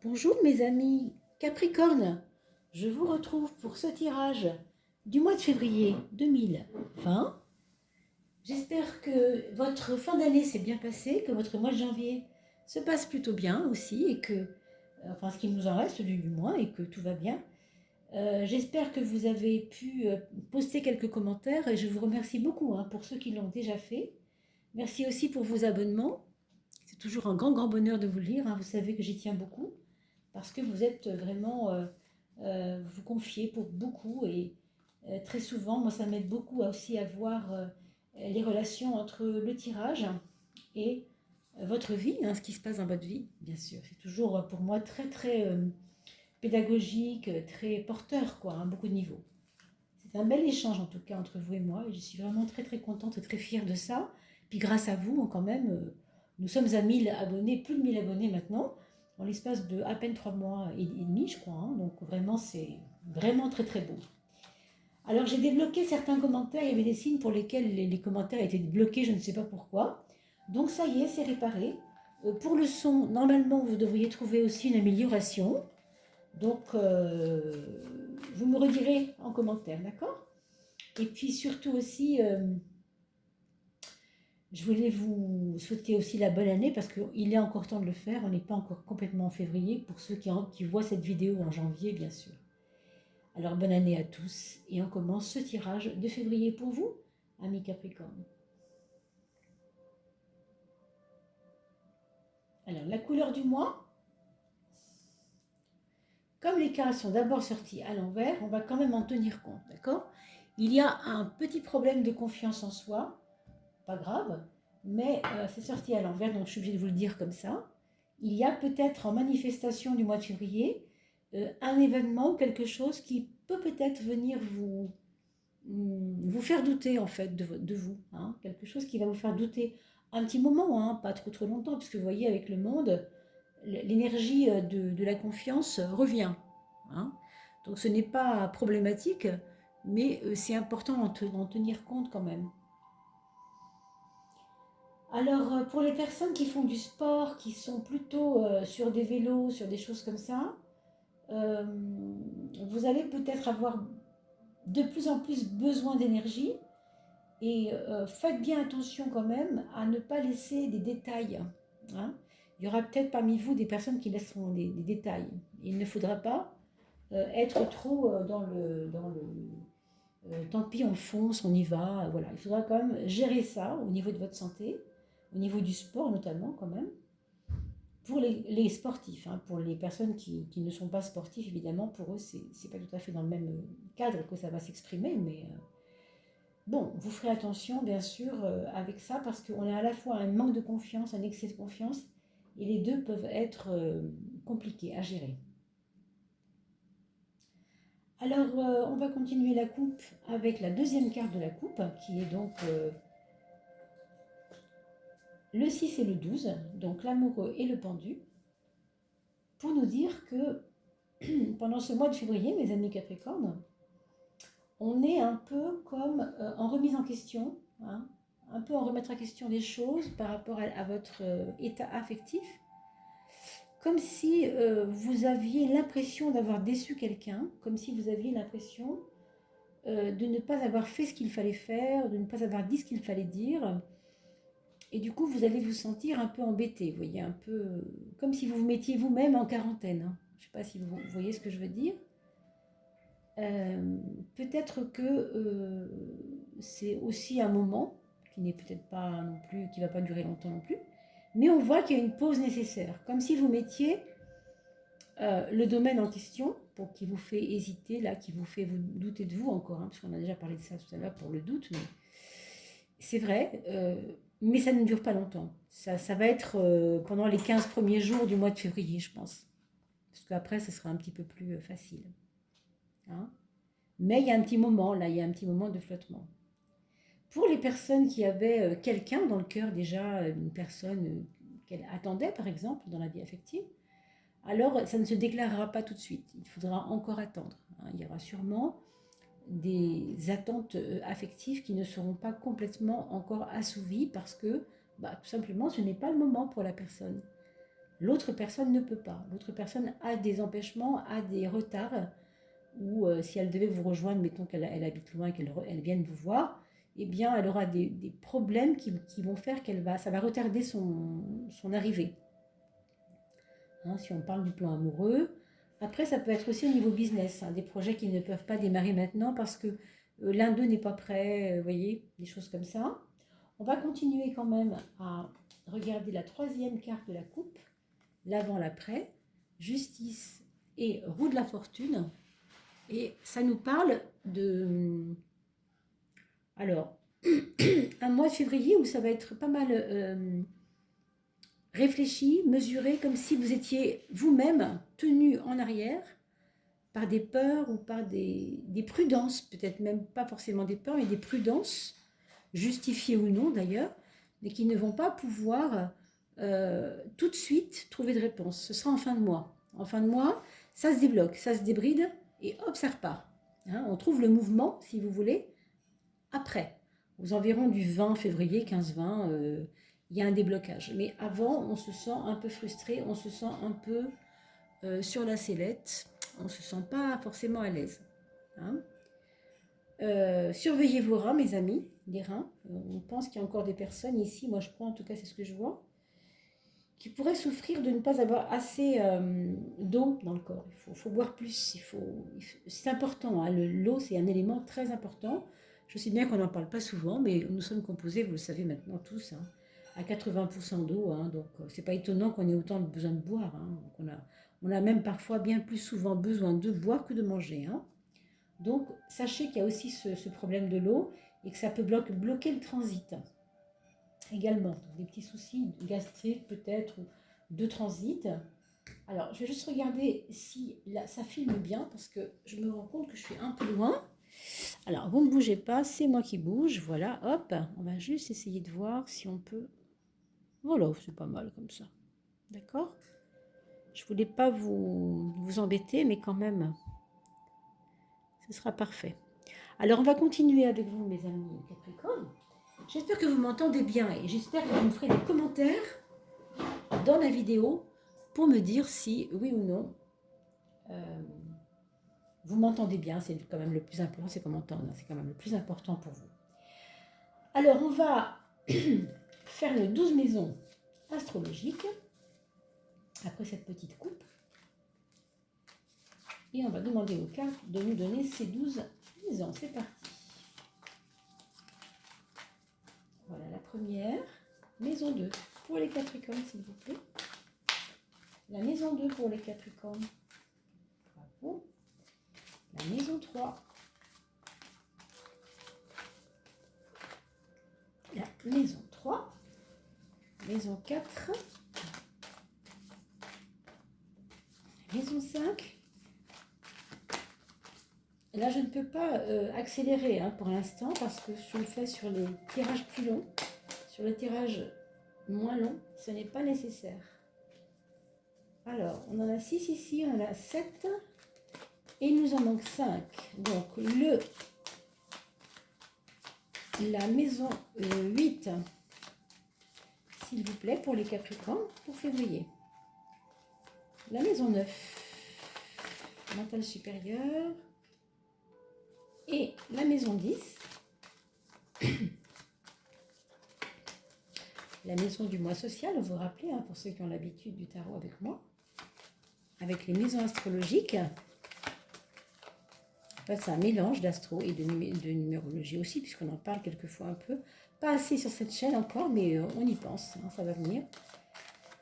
Bonjour mes amis Capricorne, je vous retrouve pour ce tirage du mois de février 2020. J'espère que votre fin d'année s'est bien passée, que votre mois de janvier se passe plutôt bien aussi et que, enfin ce qui nous en reste du mois et que tout va bien. J'espère que vous avez pu poster quelques commentaires et je vous remercie beaucoup pour ceux qui l'ont déjà fait. Merci aussi pour vos abonnements. C'est toujours un grand bonheur de vous lire, vous savez que j'y tiens beaucoup parce que vous êtes vraiment, vous confiez pour beaucoup et très souvent, moi ça m'aide beaucoup aussi à voir les relations entre le tirage et votre vie, ce qui se passe dans votre vie, bien sûr. C'est toujours pour moi très pédagogique, très porteur, quoi, à beaucoup de niveaux. C'est un bel échange en tout cas entre vous et moi et je suis vraiment très contente et très fière de ça. Puis grâce à vous, quand même, nous sommes à 1000 abonnés, plus de 1000 abonnés maintenant, en l'espace de à peine 3 mois et demi, je crois. Donc vraiment, c'est vraiment très beau. Alors j'ai débloqué certains commentaires, il y avait des signes pour lesquels les commentaires étaient bloqués, je ne sais pas pourquoi. Donc ça y est, c'est réparé. Pour le son, normalement, vous devriez trouver aussi une amélioration. Donc, vous me redirez en commentaire, d'accord? Et puis surtout aussi, je voulais vous souhaiter aussi la bonne année parce qu'il est encore temps de le faire. On n'est pas encore complètement en février pour ceux qui voient cette vidéo en janvier, bien sûr. Alors, bonne année à tous et on commence ce tirage de février pour vous, amis Capricorne. Alors, la couleur du mois. Comme les cartes sont d'abord sorties à l'envers, on va quand même en tenir compte, d'accord? Il y a un petit problème de confiance en soi, pas grave, mais c'est sorti à l'envers, donc je suis obligée de vous le dire comme ça. Il y a peut-être en manifestation du mois de février un événement, quelque chose qui peut peut-être venir vous faire douter en fait de vous, quelque chose qui va vous faire douter un petit moment, pas trop longtemps, puisque vous voyez avec le monde, l'énergie de la confiance revient. Donc ce n'est pas problématique, mais c'est important d'en tenir compte quand même. Alors pour les personnes qui font du sport, qui sont plutôt sur des vélos, sur des choses comme ça, euh, vous allez peut-être avoir de plus en plus besoin d'énergie et faites bien attention quand même à ne pas laisser des détails. Il y aura peut-être parmi vous des personnes qui laisseront des détails. Il ne faudra pas être trop tant pis, on fonce, on y va. Voilà. Il faudra quand même gérer ça au niveau de votre santé, au niveau du sport notamment quand même. Pour les sportifs, pour les personnes qui ne sont pas sportifs, évidemment, pour eux, c'est pas tout à fait dans le même cadre que ça va s'exprimer, mais bon, vous ferez attention, bien sûr, avec ça, parce qu'on a à la fois un manque de confiance, un excès de confiance, et les deux peuvent être compliqués à gérer. Alors, on va continuer la coupe avec la deuxième carte de la coupe, qui est donc le 6 et le 12, donc l'amoureux et le pendu, pour nous dire que pendant ce mois de février, mes amis Capricornes, on est un peu comme en remise en question, un peu en remettre en question des choses par rapport à votre état affectif, comme si vous aviez l'impression d'avoir déçu quelqu'un, comme si vous aviez l'impression de ne pas avoir fait ce qu'il fallait faire, de ne pas avoir dit ce qu'il fallait dire. Et du coup, vous allez vous sentir un peu embêté, vous voyez, un peu comme si vous vous mettiez vous-même en quarantaine. Je ne sais pas si vous voyez ce que je veux dire. Peut-être que c'est aussi un moment qui n'est peut-être pas non plus, qui ne va pas durer longtemps non plus, mais on voit qu'il y a une pause nécessaire, comme si vous mettiez le domaine en question, pour qui vous fait hésiter, là, qui vous fait vous douter de vous encore, parce qu'on a déjà parlé de ça tout à l'heure pour le doute, mais c'est vrai, mais ça ne dure pas longtemps. Ça va être pendant les 15 premiers jours du mois de février, je pense, parce qu'après, ce sera un petit peu plus facile. Mais il y a un petit moment, là, il y a un petit moment de flottement. Pour les personnes qui avaient quelqu'un dans le cœur déjà, une personne qu'elle attendait par exemple dans la vie affective, alors ça ne se déclarera pas tout de suite, il faudra encore attendre. Il y aura sûrement des attentes affectives qui ne seront pas complètement encore assouvies parce que tout simplement ce n'est pas le moment pour la personne. L'autre personne ne peut pas. L'autre personne a des empêchements, a des retards, ou si elle devait vous rejoindre, mettons qu'elle habite loin, qu'elle vienne vous voir, eh bien, elle aura des problèmes qui vont faire ça va retarder son arrivée. Hein, si on parle du plan amoureux. Après, ça peut être aussi au niveau business, hein, des projets qui ne peuvent pas démarrer maintenant parce que l'un d'eux n'est pas prêt, vous voyez, des choses comme ça. On va continuer quand même à regarder la troisième carte de la coupe, l'avant, l'après, justice et roue de la fortune. Et ça nous parle de... Alors, un mois de février où ça va être pas mal réfléchi, mesuré, comme si vous étiez vous-même tenu en arrière par des peurs ou par des prudences, peut-être même pas forcément des peurs, mais des prudences, justifiées ou non d'ailleurs, mais qui ne vont pas pouvoir tout de suite trouver de réponse. Ce sera en fin de mois. En fin de mois, ça se débloque, ça se débride et hop, ça repart. Hein, on trouve le mouvement, si vous voulez, après. Aux environs du 20 février, 15-20, il y a un déblocage. Mais avant, on se sent un peu frustré, on se sent un peu sur la sellette, on ne se sent pas forcément à l'aise. Hein. Surveillez vos reins, mes amis, les reins. On pense qu'il y a encore des personnes ici, moi je crois, en tout cas c'est ce que je vois, qui pourraient souffrir de ne pas avoir assez d'eau dans le corps. Il faut boire plus, c'est important, hein. L'eau c'est un élément très important. Je sais bien qu'on n'en parle pas souvent, mais nous sommes composés, vous le savez maintenant tous, hein, à 80% d'eau, hein, donc c'est pas étonnant qu'on ait autant besoin de boire. Hein, donc on a même parfois bien plus souvent besoin de boire que de manger. Hein. Donc sachez qu'il y a aussi ce problème de l'eau et que ça peut bloquer le transit également. Donc, des petits soucis gastriques peut-être ou de transit. Alors je vais juste regarder si là, ça filme bien parce que je me rends compte que je suis un peu loin. Alors, vous ne bougez pas, c'est moi qui bouge. Voilà, hop, on va juste essayer de voir si on peut... Voilà, c'est pas mal comme ça. D'accord? Je ne voulais pas vous embêter, mais quand même, ce sera parfait. Alors, on va continuer avec vous, mes amis Capricorne. J'espère que vous m'entendez bien et j'espère que vous me ferez des commentaires dans la vidéo pour me dire si, oui ou non, vous m'entendez bien. C'est quand même le plus important, c'est qu'on m'entende. C'est quand même le plus important pour vous. Alors, on va faire les 12 maisons astrologiques après cette petite coupe. Et on va demander aux cartes de nous donner ces 12 maisons. C'est parti. Voilà la première. Maison 2 pour les Capricornes, s'il vous plaît. La maison 2 pour les Capricornes. Bravo. La maison 3. La maison 3. Maison 4. Maison 5. Là, je ne peux pas accélérer hein, pour l'instant parce que je le fais sur les tirages plus longs. Sur le tirage moins long, ce n'est pas nécessaire. Alors, on en a 6 ici, on en a 7 et il nous en manque 5. Donc, la maison 8, s'il vous plaît, pour les Capricornes, pour février. La maison 9, mental supérieur. Et la maison 10, la maison du mois social, vous vous rappelez, hein, pour ceux qui ont l'habitude du tarot avec moi, avec les maisons astrologiques. En fait, c'est un mélange d'astro et de numérologie aussi, puisqu'on en parle quelquefois un peu. Pas assez sur cette chaîne encore, mais on y pense, hein, ça va venir.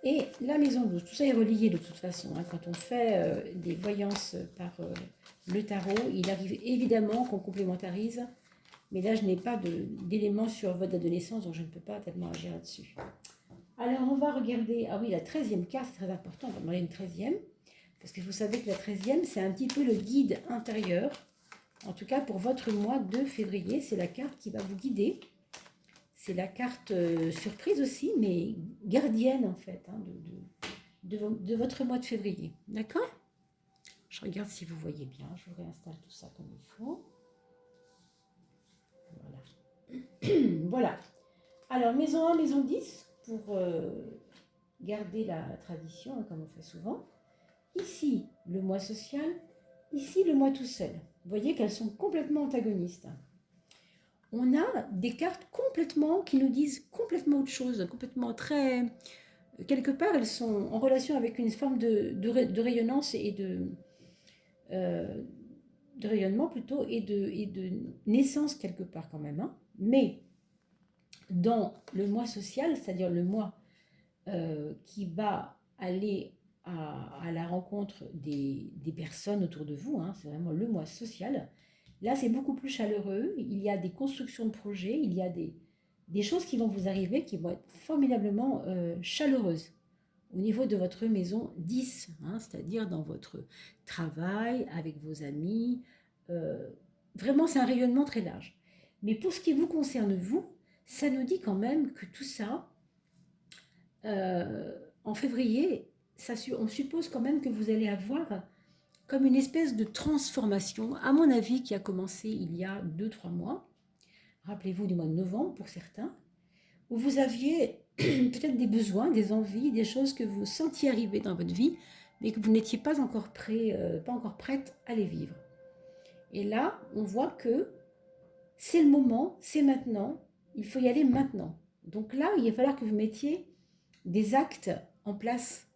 Et la maison 12, tout ça est relié de toute façon. Hein, quand on fait des voyances par le tarot, il arrive évidemment qu'on complémentarise. Mais là, je n'ai pas d'éléments sur votre date de naissance, donc je ne peux pas tellement agir là-dessus. Alors, on va regarder... Ah oui, la 13e carte, c'est très important. On va demander une 13e. Parce que vous savez que la 13e, c'est un petit peu le guide intérieur. En tout cas, pour votre mois de février, c'est la carte qui va vous guider. C'est la carte surprise aussi, mais gardienne en fait, hein, de votre mois de février. D'accord? Je regarde si vous voyez bien. Je vous réinstalle tout ça comme il faut. Voilà. Voilà. Alors, maison 1, maison 10 pour garder la tradition, comme on fait souvent. Ici, le moi social, ici, le moi tout seul. Vous voyez qu'elles sont complètement antagonistes. On a des cartes complètement qui nous disent complètement autre chose, complètement très... Quelque part, elles sont en relation avec une forme de rayonnance et de rayonnement plutôt et de naissance quelque part quand même. Hein. Mais dans le moi social, c'est-à-dire le moi qui va aller à la rencontre des personnes autour de vous, hein, c'est vraiment le moi social, là c'est beaucoup plus chaleureux, il y a des constructions de projets, il y a des choses qui vont vous arriver qui vont être formidablement chaleureuses au niveau de votre maison 10, hein, c'est-à-dire dans votre travail, avec vos amis. Vraiment, c'est un rayonnement très large. Mais pour ce qui vous concerne, vous, ça nous dit quand même que tout ça, en février, on suppose quand même que vous allez avoir comme une espèce de transformation, à mon avis, qui a commencé il y a 2-3 mois. Rappelez-vous du mois de novembre pour certains, où vous aviez peut-être des besoins, des envies, des choses que vous sentiez arriver dans votre vie, mais que vous n'étiez pas encore pas encore prête à les vivre. Et là, on voit que c'est le moment, c'est maintenant, il faut y aller maintenant. Donc là, il va falloir que vous mettiez des actes en place.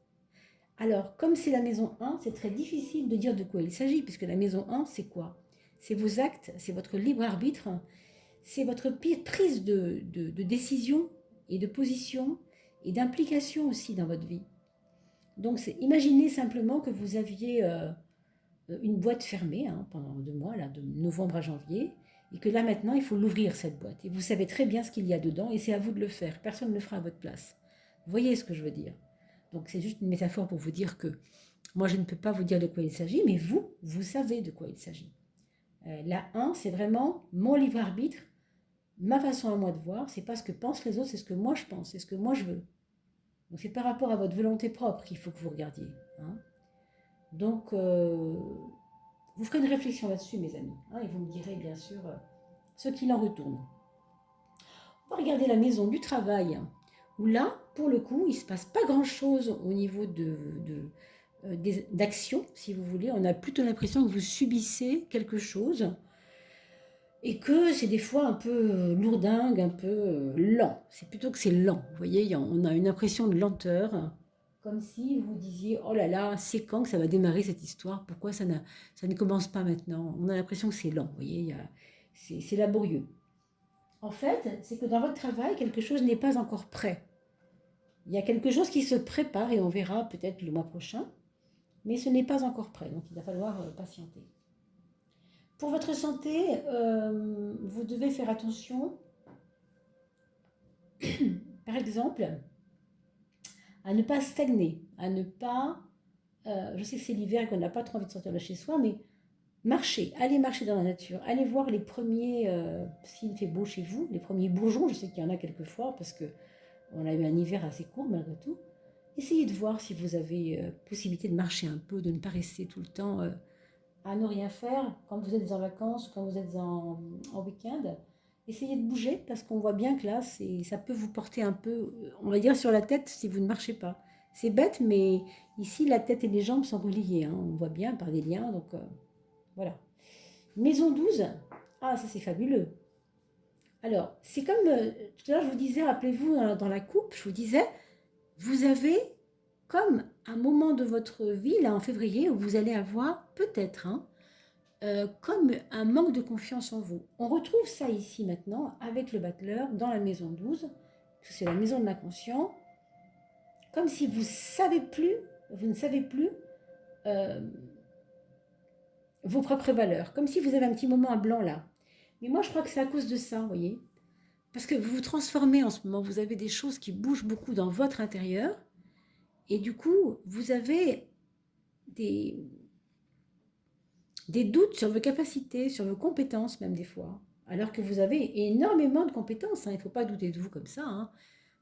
Alors, comme c'est la maison 1, c'est très difficile de dire de quoi il s'agit, puisque la maison 1, c'est quoi? C'est vos actes, c'est votre libre arbitre, c'est votre prise de décision et de position et d'implication aussi dans votre vie. Donc, imaginez simplement que vous aviez une boîte fermée hein, pendant 2 mois, là, de novembre à janvier, et que là maintenant, il faut l'ouvrir cette boîte. Et vous savez très bien ce qu'il y a dedans, et c'est à vous de le faire. Personne ne le fera à votre place. Vous voyez ce que je veux dire? Donc, c'est juste une métaphore pour vous dire que moi, je ne peux pas vous dire de quoi il s'agit, mais vous, vous savez de quoi il s'agit. La 1, c'est vraiment mon libre arbitre, ma façon à moi de voir, c'est pas ce que pensent les autres, c'est ce que moi je pense, c'est ce que moi je veux. Donc c'est par rapport à votre volonté propre qu'il faut que vous regardiez. Hein. Donc vous ferez une réflexion là-dessus, mes amis, hein, et vous me direz bien sûr ce qu'il en retourne. On va regarder la maison du travail, où là, pour le coup, il ne se passe pas grand-chose au niveau d'action, si vous voulez. On a plutôt l'impression que vous subissez quelque chose et que c'est des fois un peu lourdingue, un peu lent. C'est plutôt que c'est lent. Vous voyez, on a une impression de lenteur, comme si vous disiez, oh là là, c'est quand que ça va démarrer cette histoire? Pourquoi ça ne commence pas maintenant? On a l'impression que c'est lent, vous voyez, c'est laborieux. En fait, c'est que dans votre travail, quelque chose n'est pas encore prêt. Il y a quelque chose qui se prépare et on verra peut-être le mois prochain, mais ce n'est pas encore prêt, donc il va falloir patienter. Pour votre santé, vous devez faire attention, par exemple, à ne pas stagner, à ne pas... je sais que c'est l'hiver et qu'on n'a pas trop envie de sortir de chez soi, mais marcher, allez marcher dans la nature, allez voir les premiers, s'il fait beau chez vous, les premiers bourgeons, je sais qu'il y en a quelquefois, parce qu'on a eu un hiver assez court malgré tout. Essayez de voir si vous avez possibilité de marcher un peu, de ne pas rester tout le temps... à ne rien faire quand vous êtes en vacances, quand vous êtes en week-end. Essayez de bouger parce qu'on voit bien que là, ça peut vous porter un peu, on va dire, sur la tête si vous ne marchez pas. C'est bête, mais ici, la tête et les jambes sont reliées. Hein. On voit bien par des liens, donc voilà. Maison 12, ah, ça c'est fabuleux. Alors, c'est comme, tout à l'heure je vous disais, rappelez-vous, dans la coupe, je vous disais, vous avez comme un moment de votre vie, là en février, où vous allez avoir peut-être comme un manque de confiance en vous. On retrouve ça ici maintenant avec le battleur dans la maison 12, c'est la maison de l'inconscient, comme si vous ne savez plus vos propres valeurs, comme si vous avez un petit moment à blanc là. Mais moi je crois que c'est à cause de ça, vous voyez, parce que vous vous transformez en ce moment, vous avez des choses qui bougent beaucoup dans votre intérieur, et du coup, vous avez des doutes sur vos capacités, sur vos compétences même des fois, alors que vous avez énormément de compétences, hein, il ne faut pas douter de vous comme ça. Hein.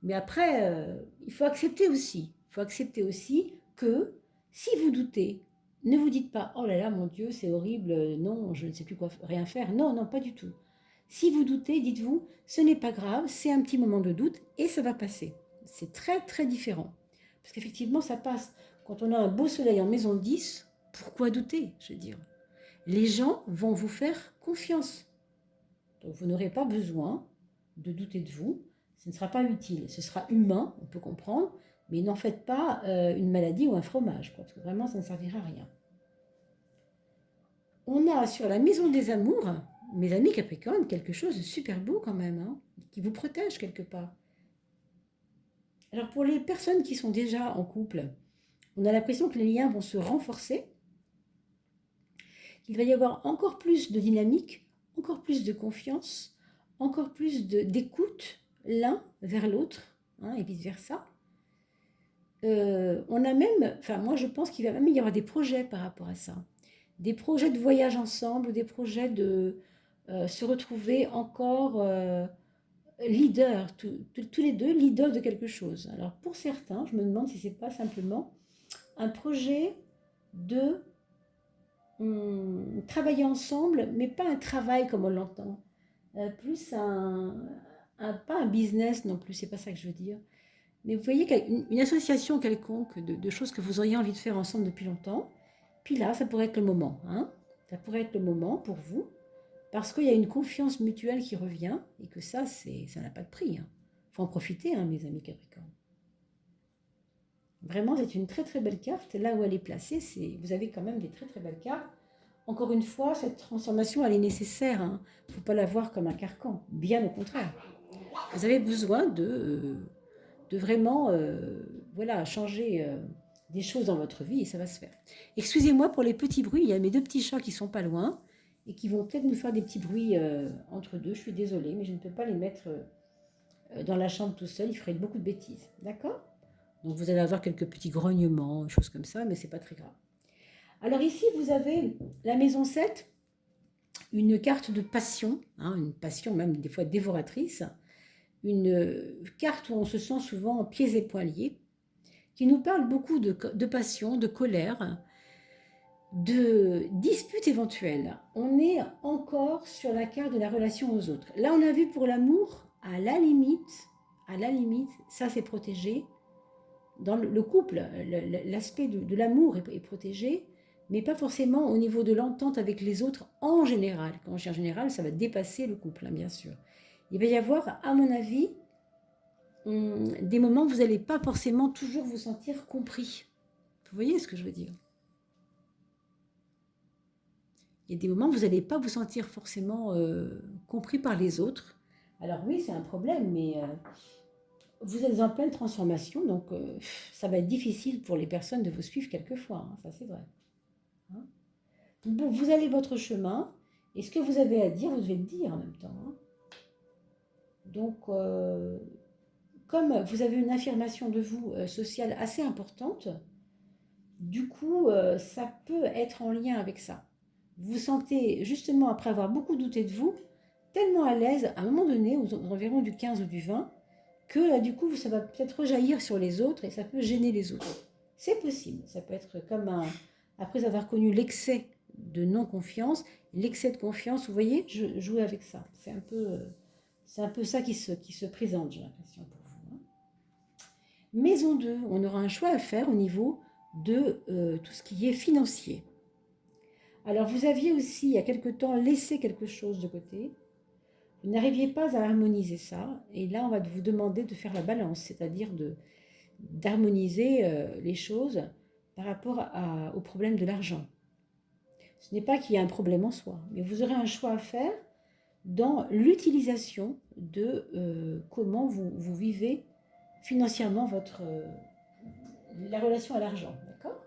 Mais après, il faut accepter aussi. Il faut accepter aussi que si vous doutez, ne vous dites pas « Oh là là, mon Dieu, c'est horrible, non, je ne sais plus quoi rien faire ». Non, non, pas du tout. Si vous doutez, dites-vous « Ce n'est pas grave, c'est un petit moment de doute et ça va passer ». C'est très, très différent. Parce qu'effectivement, ça passe. Quand on a un beau soleil en maison 10, pourquoi douter, je veux dire? Les gens vont vous faire confiance. Donc vous n'aurez pas besoin de douter de vous. Ce ne sera pas utile. Ce sera humain, on peut comprendre, mais n'en faites pas une maladie ou un fromage, quoi, parce que vraiment, ça ne servira à rien. On a sur la maison des amours, mes amis Capricorne, quelque chose de super beau quand même, hein, qui vous protège quelque part. Alors pour les personnes qui sont déjà en couple, on a l'impression que les liens vont se renforcer, qu'il va y avoir encore plus de dynamique, encore plus de confiance, encore plus d'écoute l'un vers l'autre, hein, et vice-versa. On a même, enfin moi je pense qu'il va même y avoir des projets par rapport à ça. Des projets de voyage ensemble, des projets de se retrouver encore leaders, tous les deux leaders de quelque chose. Alors pour certains, je me demande si c'est pas simplement un projet de travailler ensemble, mais pas un travail comme on l'entend, plus pas un business non plus, c'est pas ça que je veux dire. Mais vous voyez une association quelconque de choses que vous auriez envie de faire ensemble depuis longtemps, puis là, ça pourrait être le moment. Hein, ça pourrait être le moment pour vous, parce qu'il y a une confiance mutuelle qui revient, et que ça n'a pas de prix. Hein. Faut en profiter, hein, mes amis Capricorne. Vraiment, c'est une très très belle carte. Là où elle est placée, vous avez quand même des très très belles cartes. Encore une fois, cette transformation, elle est nécessaire. Il ne faut pas la voir comme un carcan, bien au contraire. Vous avez besoin de vraiment voilà, changer des choses dans votre vie et ça va se faire. Excusez-moi pour les petits bruits, il y a mes deux petits chats qui sont pas loin et qui vont peut-être nous faire des petits bruits entre deux. Je suis désolée, mais je ne peux pas les mettre dans la chambre tout seul, ils feraient beaucoup de bêtises. D'accord? Donc vous allez avoir quelques petits grognements, choses comme ça, mais c'est pas très grave. Alors ici, vous avez la maison 7, une carte de passion, hein, une passion même des fois dévoratrice, une carte où on se sent souvent pieds et poings liés, qui nous parle beaucoup de passion, de colère, de disputes éventuelles. On est encore sur la carte de la relation aux autres. Là, on a vu pour l'amour, à la limite, ça c'est protégé. Dans le couple, l'aspect de l'amour est protégé, mais pas forcément au niveau de l'entente avec les autres en général. Quand je dis en général, ça va dépasser le couple, hein, bien sûr. Il va y avoir, à mon avis, des moments où vous n'allez pas forcément toujours vous sentir compris. Vous voyez ce que je veux dire? Il y a des moments où vous n'allez pas vous sentir forcément compris par les autres. Alors oui, c'est un problème, mais vous êtes en pleine transformation, donc ça va être difficile pour les personnes de vous suivre quelquefois, hein, ça c'est vrai. Hein, bon, vous allez votre chemin, et ce que vous avez à dire, vous devez le dire en même temps. Hein. Donc, comme vous avez une affirmation de vous sociale assez importante, du coup, ça peut être en lien avec ça. Vous vous sentez, justement, après avoir beaucoup douté de vous, tellement à l'aise, à un moment donné, aux environs du 15 ou du 20, que là, du coup, ça va peut-être rejaillir sur les autres et ça peut gêner les autres. C'est possible. Ça peut être comme après avoir connu l'excès de non-confiance, l'excès de confiance, vous voyez, je jouais avec ça. C'est un peu ça qui se présente, j'ai l'impression, pour vous. Hein. Maison 2, on aura un choix à faire au niveau de tout ce qui est financier. Alors, vous aviez aussi, il y a quelque temps, laissé quelque chose de côté. Vous n'arriviez pas à harmoniser ça. Et là, on va vous demander de faire la balance, c'est-à-dire d'harmoniser les choses par rapport au problème de l'argent. Ce n'est pas qu'il y a un problème en soi, mais vous aurez un choix à faire dans l'utilisation de comment vous vivez financièrement la relation à l'argent. D'accord ?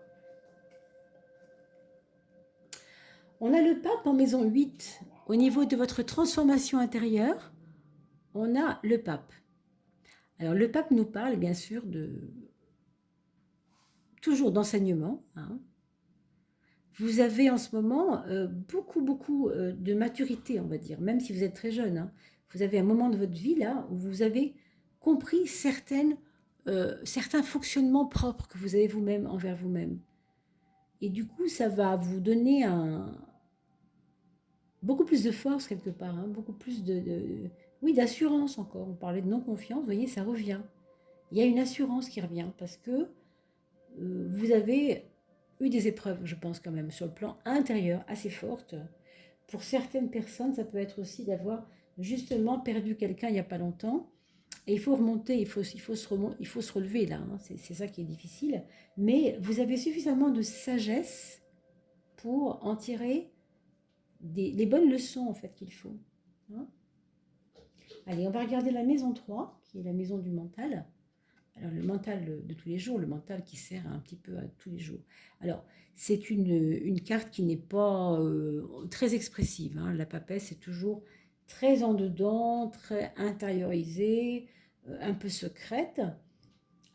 On a le pape en maison 8. Au niveau de votre transformation intérieure, on a le pape. Alors le pape nous parle bien sûr toujours d'enseignement. Hein. Vous avez en ce moment beaucoup de maturité, on va dire, même si vous êtes très jeune. Hein. Vous avez un moment de votre vie là où vous avez compris certains fonctionnements propres que vous avez vous-même envers vous-même. Et du coup, ça va vous donner beaucoup plus de force quelque part, hein, beaucoup plus d'assurance encore. On parlait de non-confiance, vous voyez, ça revient. Il y a une assurance qui revient parce que vous avez eu des épreuves, je pense quand même, sur le plan intérieur assez fortes. Pour certaines personnes, ça peut être aussi d'avoir justement perdu quelqu'un il n'y a pas longtemps. Et il faut remonter, il faut se relever là, hein. C'est ça qui est difficile. Mais vous avez suffisamment de sagesse pour en tirer les bonnes leçons en fait qu'il faut, hein. Allez, on va regarder la maison 3, qui est la maison du mental. Alors le mental de tous les jours, le mental qui sert un petit peu à tous les jours. Alors c'est une carte qui n'est pas très expressive, hein. La papesse c'est toujours très en dedans, très intériorisée, un peu secrète.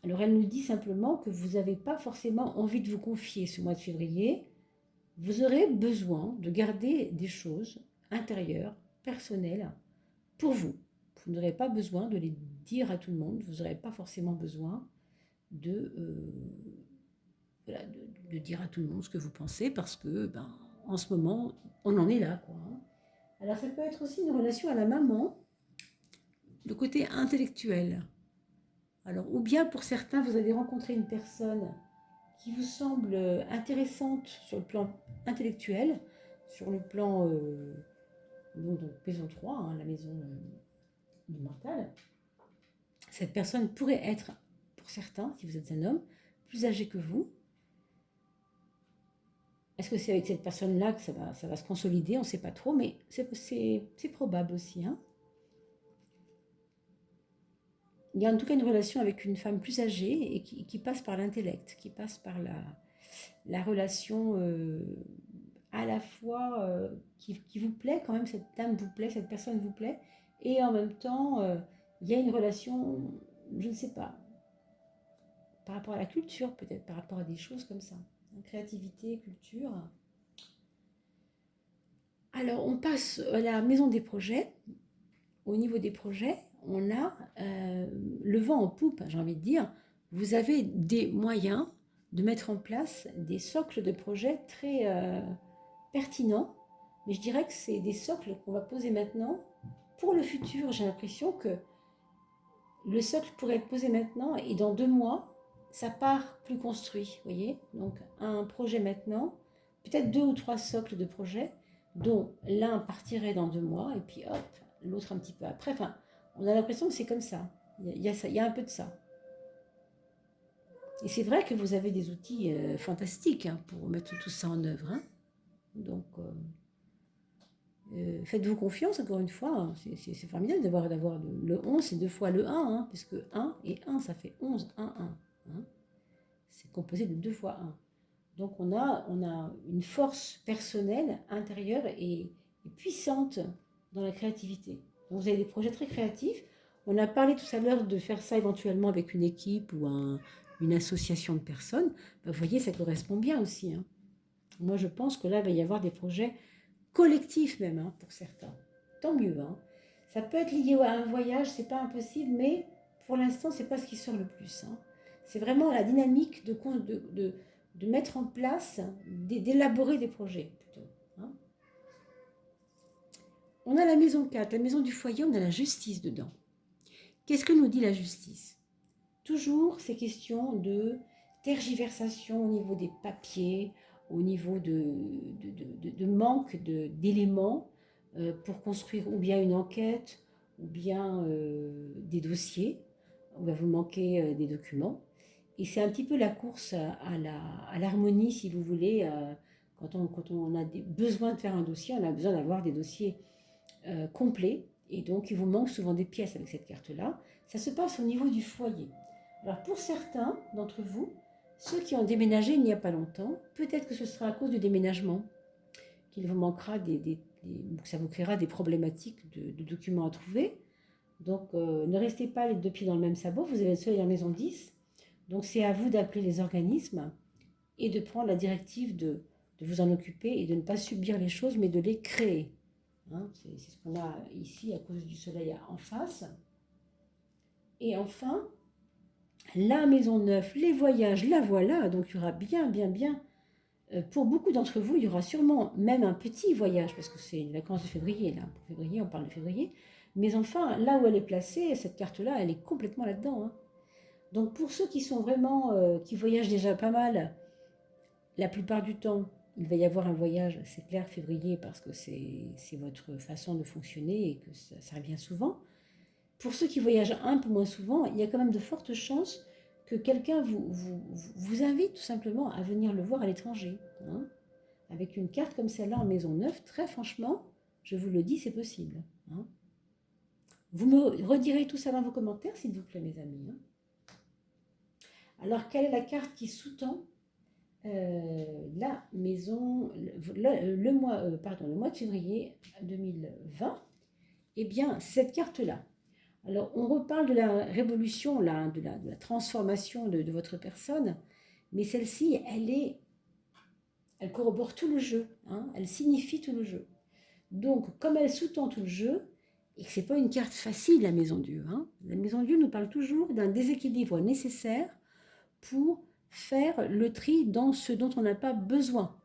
Alors elle nous dit simplement que vous n'avez pas forcément envie de vous confier ce mois de février. Vous aurez besoin de garder des choses intérieures, personnelles, pour vous. Vous n'aurez pas besoin de les dire à tout le monde. Vous n'aurez pas forcément besoin de, voilà, de dire à tout le monde ce que vous pensez parce que, en ce moment, on en est là, quoi, hein. Alors ça peut être aussi une relation à la maman, le côté intellectuel. Alors, ou bien pour certains, vous avez rencontré une personne qui vous semble intéressante sur le plan intellectuel, sur le plan donc maison 3, hein, la maison du mental. Cette personne pourrait être, pour certains, si vous êtes un homme, plus âgé que vous. Est-ce que c'est avec cette personne-là que ça va se consolider? On ne sait pas trop, mais c'est probable aussi, hein. Il y a en tout cas une relation avec une femme plus âgée et qui passe par l'intellect, qui passe par la relation à la fois qui vous plaît, quand même, cette dame vous plaît, cette personne vous plaît, et en même temps, il y a une relation, je ne sais pas, par rapport à la culture, peut-être, par rapport à des choses comme ça. Créativité, culture. Alors, on passe à la maison des projets. Au niveau des projets, on a le vent en poupe, j'ai envie de dire. Vous avez des moyens de mettre en place des socles de projets très pertinents, mais je dirais que c'est des socles qu'on va poser maintenant pour le futur. J'ai l'impression que le socle pourrait être posé maintenant et dans 2 mois, ça part plus construit, vous voyez. Donc un projet maintenant, peut-être 2 ou 3 socles de projets, dont l'un partirait dans 2 mois et puis hop, l'autre un petit peu après. Enfin, on a l'impression que c'est comme ça. Il y a un peu de ça. Et c'est vrai que vous avez des outils fantastiques, hein, pour mettre tout ça en œuvre, hein. Donc, faites-vous confiance, encore une fois, hein. C'est formidable d'avoir le 11, c'est 2 fois le 1, hein, puisque 1 et 1, ça fait 11, 1, 1. Hein. C'est composé de 2 fois 1. Donc on a une force personnelle, intérieure et puissante dans la créativité. Donc vous avez des projets très créatifs. On a parlé tout à l'heure de faire ça éventuellement avec une équipe ou une association de personnes. Vous voyez, ça correspond bien aussi, hein. Moi, je pense que là, il va y avoir des projets collectifs même, hein, pour certains. Tant mieux, hein. Ça peut être lié à un voyage, c'est pas impossible, mais pour l'instant, c'est pas ce qui sort le plus, hein. C'est vraiment la dynamique de mettre en place, d'élaborer des projets plutôt, hein. On a la maison 4, la maison du foyer, on a la justice dedans. Qu'est-ce que nous dit la justice? Toujours ces questions de tergiversation au niveau des papiers, au niveau de manque d'éléments pour construire ou bien une enquête ou bien des dossiers, où va vous manquer des documents. Et c'est un petit peu la course à l'harmonie, si vous voulez. Quand on a besoin de faire un dossier, on a besoin d'avoir des dossiers complets. Et donc, il vous manque souvent des pièces avec cette carte-là. Ça se passe au niveau du foyer. Alors, pour certains d'entre vous, ceux qui ont déménagé il n'y a pas longtemps, peut-être que ce sera à cause du déménagement qu'il vous manquera ça vous créera des problématiques de documents à trouver. Donc, ne restez pas les 2 pieds dans le même sabot. Vous avez le soleil en maison 10. Donc, c'est à vous d'appeler les organismes et de prendre la directive de vous en occuper et de ne pas subir les choses, mais de les créer. Hein, c'est ce qu'on a ici à cause du soleil en face. Et enfin, la maison 9, les voyages, la voilà. Donc, il y aura bien, pour beaucoup d'entre vous, il y aura sûrement même un petit voyage, parce que c'est les vacances de février, là. Pour février, on parle de février. Mais enfin, là où elle est placée, cette carte-là, elle est complètement là-dedans, hein. Donc pour ceux qui sont vraiment, qui voyagent déjà pas mal, la plupart du temps, il va y avoir un voyage, c'est clair, février, parce que c'est votre façon de fonctionner et que ça revient souvent. Pour ceux qui voyagent un peu moins souvent, il y a quand même de fortes chances que quelqu'un vous invite tout simplement à venir le voir à l'étranger, hein. Avec une carte comme celle-là en maison neuve, très franchement, je vous le dis, c'est possible, hein. Vous me redirez tout ça dans vos commentaires, s'il vous plaît, mes amis, hein. Alors, quelle est la carte qui sous-tend la maison, le mois de février 2020? Eh bien, cette carte-là. Alors, on reparle de la révolution, là, de la transformation de votre personne, mais celle-ci, elle corrobore tout le jeu, hein, elle signifie tout le jeu. Donc, comme elle sous-tend tout le jeu, et que ce n'est pas une carte facile, la maison Dieu, hein, la maison Dieu nous parle toujours d'un déséquilibre nécessaire pour faire le tri dans ce dont on n'a pas besoin.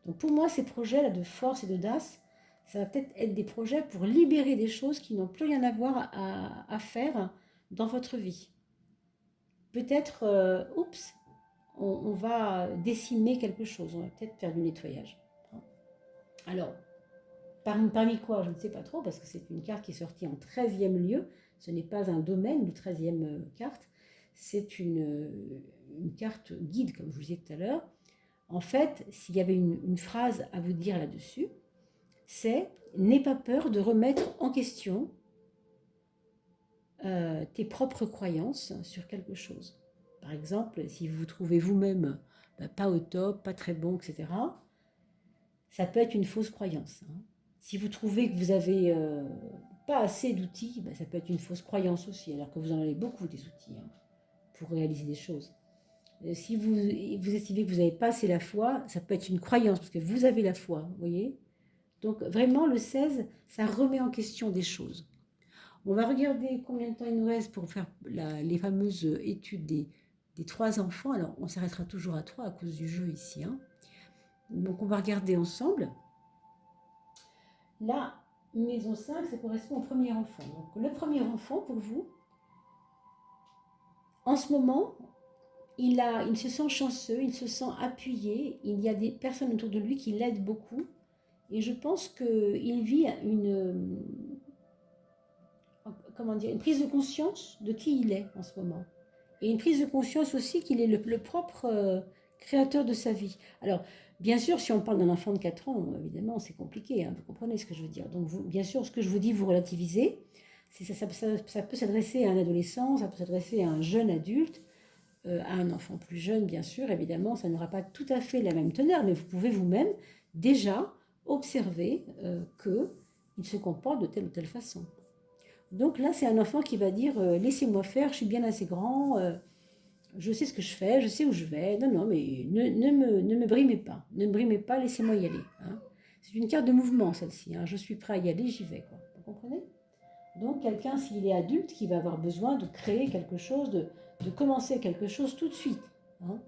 Donc pour moi, ces projets-là de force et d'audace, ça va peut-être être des projets pour libérer des choses qui n'ont plus rien à voir à faire dans votre vie. Peut-être, oups, on va décimer quelque chose, on va peut-être faire du nettoyage. Alors, parmi quoi, je ne sais pas trop, parce que c'est une carte qui est sortie en 13e lieu, ce n'est pas un domaine, de 13e carte, c'est une carte guide, comme je vous disais tout à l'heure. En fait, s'il y avait une phrase à vous dire là-dessus, c'est « N'aie pas peur de remettre en question tes propres croyances sur quelque chose ». Par exemple, si vous vous trouvez vous-même pas au top, pas très bon, etc., ça peut être une fausse croyance, hein. Si vous trouvez que vous n'avez pas assez d'outils, ça peut être une fausse croyance aussi, alors que vous en avez beaucoup des outils, hein, pour réaliser des choses. Si vous estimez que vous n'avez pas assez la foi, ça peut être une croyance, parce que vous avez la foi, vous voyez. Donc vraiment, le 16, ça remet en question des choses. On va regarder combien de temps il nous reste pour faire les fameuses études des 3 enfants. Alors, on s'arrêtera toujours à 3 à cause du jeu ici, hein. Donc, on va regarder ensemble. La maison 5, ça correspond au premier enfant. Donc, le premier enfant, pour vous, en ce moment, il se sent chanceux, il se sent appuyé, il y a des personnes autour de lui qui l'aident beaucoup. Et je pense qu'il vit une prise de conscience de qui il est en ce moment. Et une prise de conscience aussi qu'il est le propre créateur de sa vie. Alors, bien sûr, si on parle d'un enfant de 4 ans, évidemment, c'est compliqué, hein, vous comprenez ce que je veux dire. Donc, bien sûr, ce que je vous dis, vous relativisez. Ça peut s'adresser à un adolescent, ça peut s'adresser à un jeune adulte, à un enfant plus jeune, bien sûr, évidemment, ça n'aura pas tout à fait la même teneur, mais vous pouvez vous-même déjà observer qu'il se comporte de telle ou telle façon. Donc là, c'est un enfant qui va dire laissez-moi faire, je suis bien assez grand, je sais ce que je fais, je sais où je vais. Non, mais ne me brimez pas. Ne me brimez pas, laissez-moi y aller, hein. C'est une carte de mouvement, celle-ci, hein. Je suis prêt à y aller, j'y vais, quoi. Vous comprenez? Donc, quelqu'un, s'il est adulte, qui va avoir besoin de créer quelque chose, de commencer quelque chose tout de suite, hein.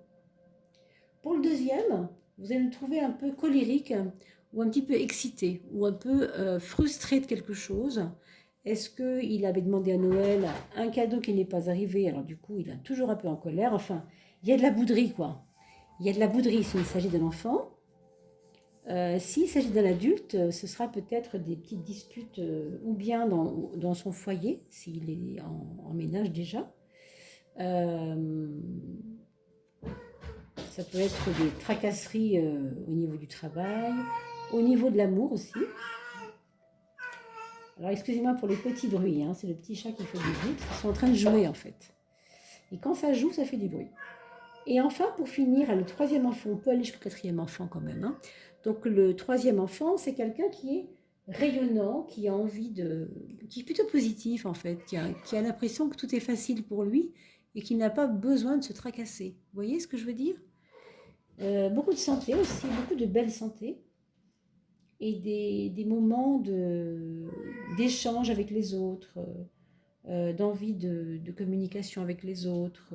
Pour le deuxième, vous allez le trouver un peu colérique, ou un petit peu excité, ou un peu frustré de quelque chose. Est-ce qu'il avait demandé à Noël un cadeau qui n'est pas arrivé? Alors du coup, il est toujours un peu en colère. Enfin, il y a de la bouderie, quoi. Il y a de la bouderie s'il s'agit d'un enfant. S'il s'agit d'un adulte, ce sera peut-être des petites disputes, ou bien dans son foyer, s'il est en ménage déjà. Ça peut être des tracasseries au niveau du travail, au niveau de l'amour aussi. Alors, excusez-moi pour les petits bruits, hein, c'est le petit chat qui fait du bruit, parce qu'ils sont en train de jouer en fait. Et quand ça joue, ça fait du bruit. Et enfin, pour finir, le troisième enfant, on peut aller jusqu'au quatrième enfant quand même, hein. Donc, le troisième enfant, c'est quelqu'un qui est rayonnant, qui a envie qui est plutôt positif en fait, qui a l'impression que tout est facile pour lui et qui n'a pas besoin de se tracasser. Vous voyez ce que je veux dire? Beaucoup de santé aussi, beaucoup de belle santé. Et des moments d'échange avec les autres, d'envie de communication avec les autres,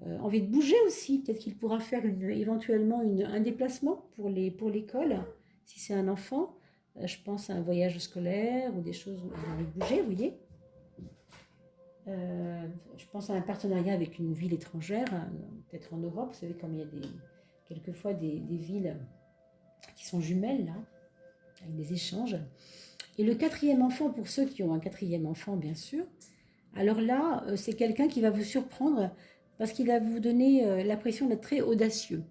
envie de bouger aussi. Peut-être qu'il pourra faire éventuellement un déplacement pour l'école, si c'est un enfant. Je pense à un voyage scolaire ou des choses où il a envie de bouger, vous voyez. Je pense à un partenariat avec une ville étrangère, hein, peut-être en Europe. Vous savez, comme il y a quelquefois des villes qui sont jumelles, là, avec des échanges. Et le quatrième enfant, pour ceux qui ont un quatrième enfant, bien sûr, alors là, c'est quelqu'un qui va vous surprendre parce qu'il va vous donner l'impression d'être très audacieux,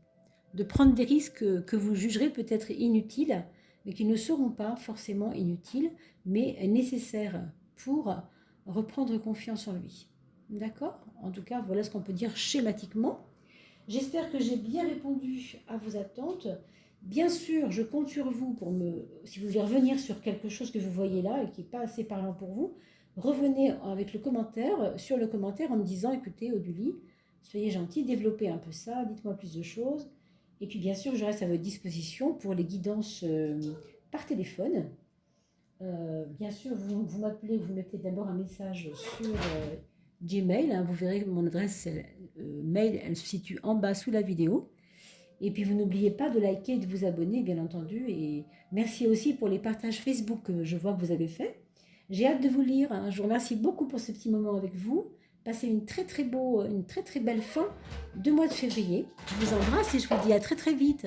de prendre des risques que vous jugerez peut-être inutiles, mais qui ne seront pas forcément inutiles, mais nécessaires pour reprendre confiance en lui. D'accord? En tout cas, voilà ce qu'on peut dire schématiquement. J'espère que j'ai bien répondu à vos attentes. Bien sûr, je compte sur vous si vous voulez revenir sur quelque chose que vous voyez là et qui n'est pas assez parlant pour vous, revenez avec sur le commentaire en me disant, écoutez, Oduli, soyez gentil, développez un peu ça, dites-moi plus de choses. Et puis bien sûr, je reste à votre disposition pour les guidances par téléphone. Bien sûr, vous m'appelez, vous mettez d'abord un message sur Gmail. Hein, vous verrez que mon adresse mail, elle se situe en bas sous la vidéo. Et puis vous n'oubliez pas de liker et de vous abonner, bien entendu. Et merci aussi pour les partages Facebook que je vois que vous avez fait. J'ai hâte de vous lire. Hein. Je vous remercie beaucoup pour ce petit moment avec vous. Passez une très très belle fin de mois de février. Je vous embrasse et je vous dis à très très vite.